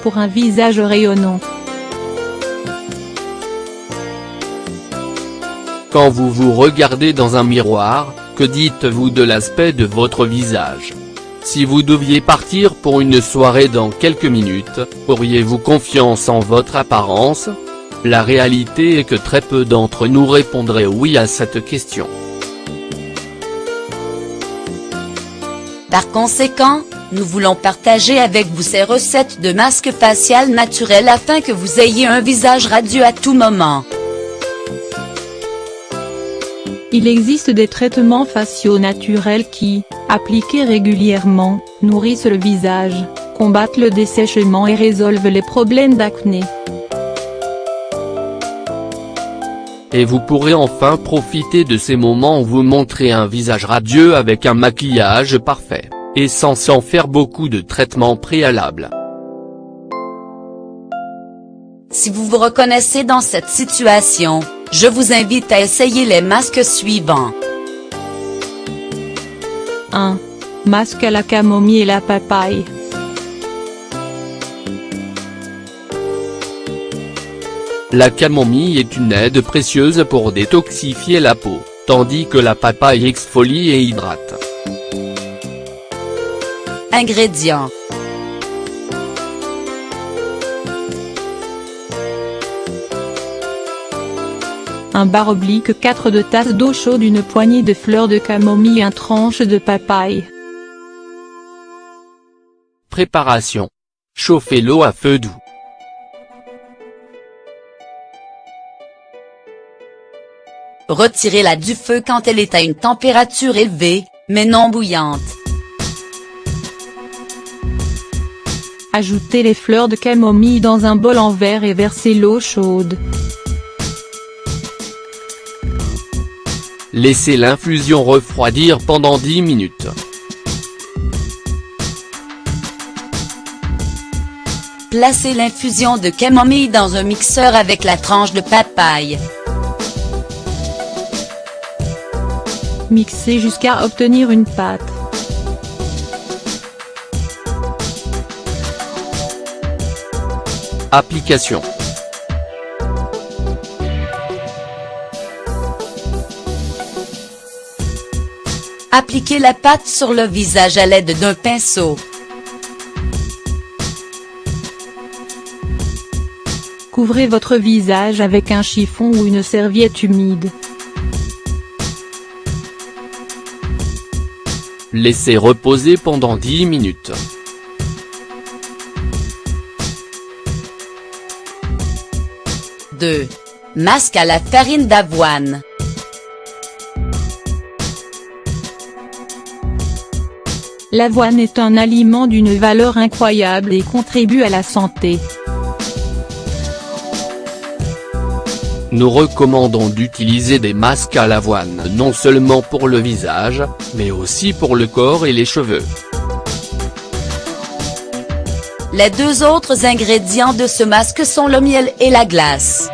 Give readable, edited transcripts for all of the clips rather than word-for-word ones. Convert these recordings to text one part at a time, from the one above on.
pour un visage rayonnant. Quand vous vous regardez dans un miroir, que dites-vous de l'aspect de votre visage? Si vous deviez partir pour une soirée dans quelques minutes, auriez-vous confiance en votre apparence? La réalité est que très peu d'entre nous répondraient oui à cette question. Par conséquent, nous voulons partager avec vous ces recettes de masque facial naturel afin que vous ayez un visage radieux à tout moment. Il existe des traitements faciaux naturels qui, appliqués régulièrement, nourrissent le visage, combattent le dessèchement et résolvent les problèmes d'acné. Et vous pourrez enfin profiter de ces moments où vous montrez un visage radieux avec un maquillage parfait, et sans faire beaucoup de traitements préalables. Si vous vous reconnaissez dans cette situation, je vous invite à essayer les masques suivants. 1. Masque à la camomille et la papaye. La camomille est une aide précieuse pour détoxifier la peau, tandis que la papaye exfolie et hydrate. Ingrédients. Un bar oblique 4 de tasses d'eau chaude, une poignée de fleurs de camomille, une tranche de papaye. Préparation. Chauffez l'eau à feu doux. Retirez-la du feu quand elle est à une température élevée, mais non bouillante. Ajoutez les fleurs de camomille dans un bol en verre et versez l'eau chaude. Laissez l'infusion refroidir pendant 10 minutes. Placez l'infusion de camomille dans un mixeur avec la tranche de papaye. Mixez jusqu'à obtenir une pâte. Application. Appliquez la pâte sur le visage à l'aide d'un pinceau. Couvrez votre visage avec un chiffon ou une serviette humide. Laissez reposer pendant 10 minutes. « 2. Masque à la farine d'avoine. L'avoine est un aliment d'une valeur incroyable et contribue à la santé. Nous recommandons d'utiliser des masques à l'avoine non seulement pour le visage, mais aussi pour le corps et les cheveux. Les deux autres ingrédients de ce masque sont le miel et la glace.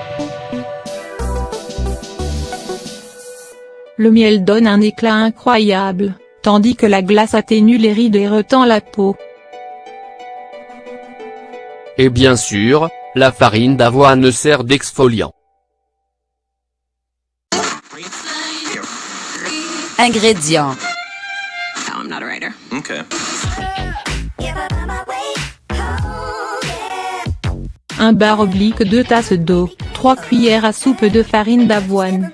Le miel donne un éclat incroyable, tandis que la glace atténue les rides et retend la peau. Et bien sûr, la farine d'avoine sert d'exfoliant. Ingrédients. No, I'm not a writer. Okay. Un bar oblique 2 tasses d'eau, 3 cuillères à soupe de farine d'avoine.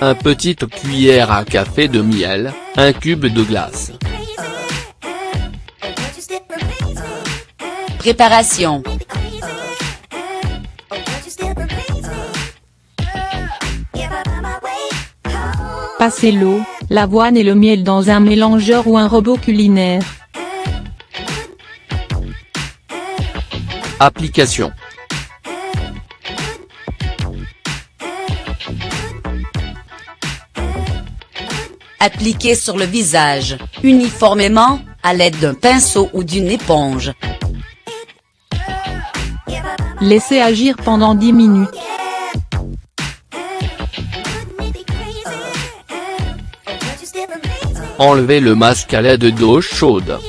Une petite cuillère à café de miel, un cube de glace. Préparation. Passez l'eau, l'avoine et le miel dans un mélangeur ou un robot culinaire. Application. Appliquez sur le visage, uniformément, à l'aide d'un pinceau ou d'une éponge. Laissez agir pendant 10 minutes. Enlevez le masque à l'aide d'eau chaude.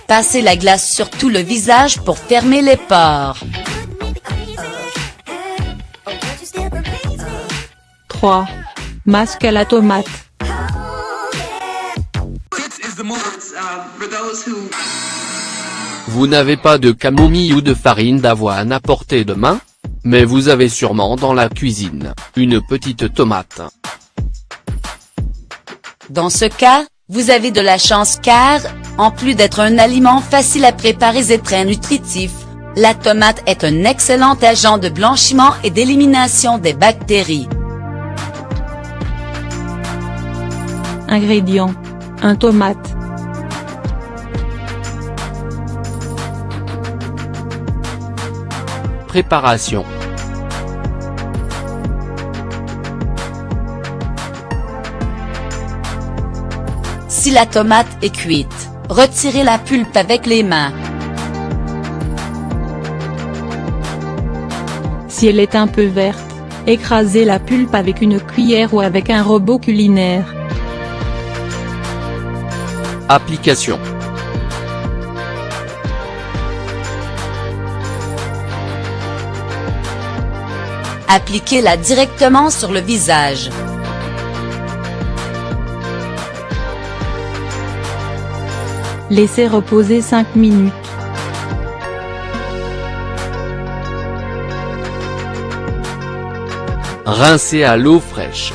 Passez la glace sur tout le visage pour fermer les pores. 3. Masque à la tomate. Vous n'avez pas de camomille ou de farine d'avoine à portée de main? Mais vous avez sûrement dans la cuisine, une petite tomate. Dans ce cas, vous avez de la chance car, en plus d'être un aliment facile à préparer et très nutritif, la tomate est un excellent agent de blanchiment et d'élimination des bactéries. Ingrédients. 1 tomate. Préparation. Si la tomate est cuite, retirez la pulpe avec les mains. Si elle est un peu verte, écrasez la pulpe avec une cuillère ou avec un robot culinaire. Application. Appliquez-la directement sur le visage. Laissez reposer 5 minutes. Rincez à l'eau fraîche.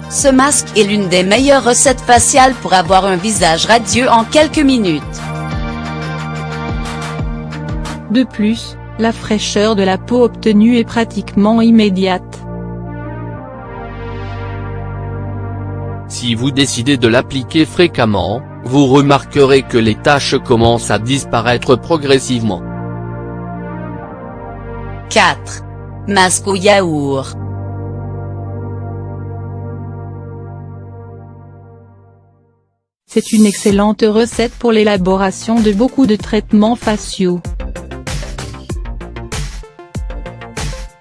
Ce masque est l'une des meilleures recettes faciales pour avoir un visage radieux en quelques minutes. De plus, la fraîcheur de la peau obtenue est pratiquement immédiate. Si vous décidez de l'appliquer fréquemment, vous remarquerez que les taches commencent à disparaître progressivement. 4. Masque au yaourt. C'est une excellente recette pour l'élaboration de beaucoup de traitements faciaux.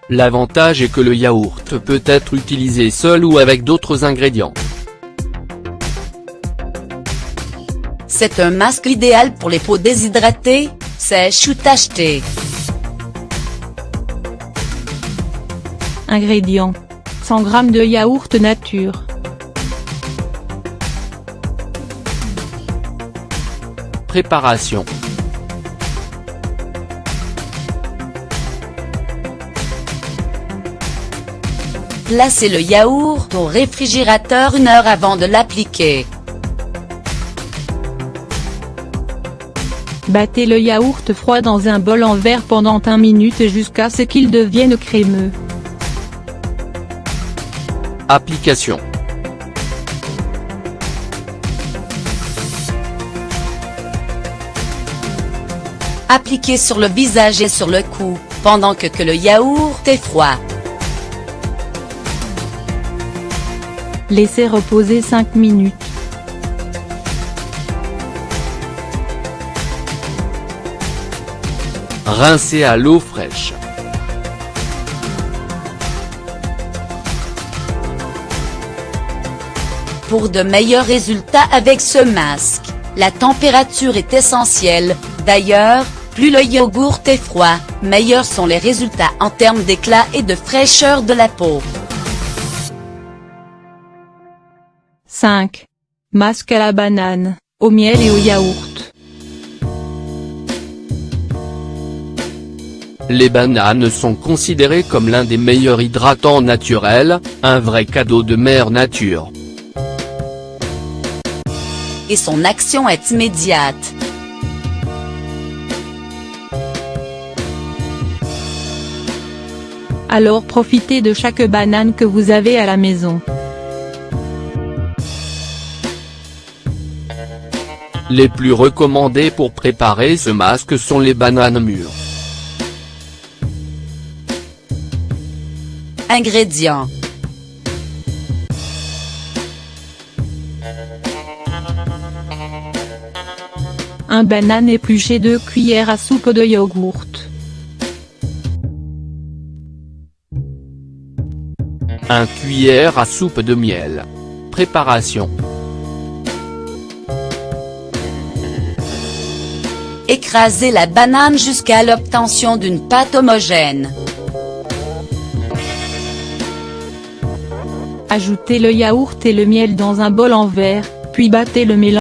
L'avantage est que le yaourt peut être utilisé seul ou avec d'autres ingrédients. C'est un masque idéal pour les peaux déshydratées, sèches ou tachetées. Ingrédients. 100 g de yaourt nature. Préparation. Placez le yaourt au réfrigérateur 1 heure avant de l'appliquer. Battez le yaourt froid dans un bol en verre pendant 1 minute jusqu'à ce qu'il devienne crémeux. Application. Appliquez sur le visage et sur le cou, pendant que le yaourt est froid. Laissez reposer 5 minutes. Rincez à l'eau fraîche. Pour de meilleurs résultats avec ce masque, la température est essentielle. D'ailleurs, plus le yaourt est froid, meilleurs sont les résultats en termes d'éclat et de fraîcheur de la peau. 5. Masque à la banane, au miel et au yaourt. Les bananes sont considérées comme l'un des meilleurs hydratants naturels, un vrai cadeau de mère nature. Et son action est immédiate. Alors profitez de chaque banane que vous avez à la maison. Les plus recommandés pour préparer ce masque sont les bananes mûres. Ingrédients. Un banane épluchée, 2 cuillères à soupe de yogourt. 1 cuillère à soupe de miel. Préparation. Écrasez la banane jusqu'à l'obtention d'une pâte homogène. Ajoutez le yaourt et le miel dans un bol en verre, puis battez le mélange.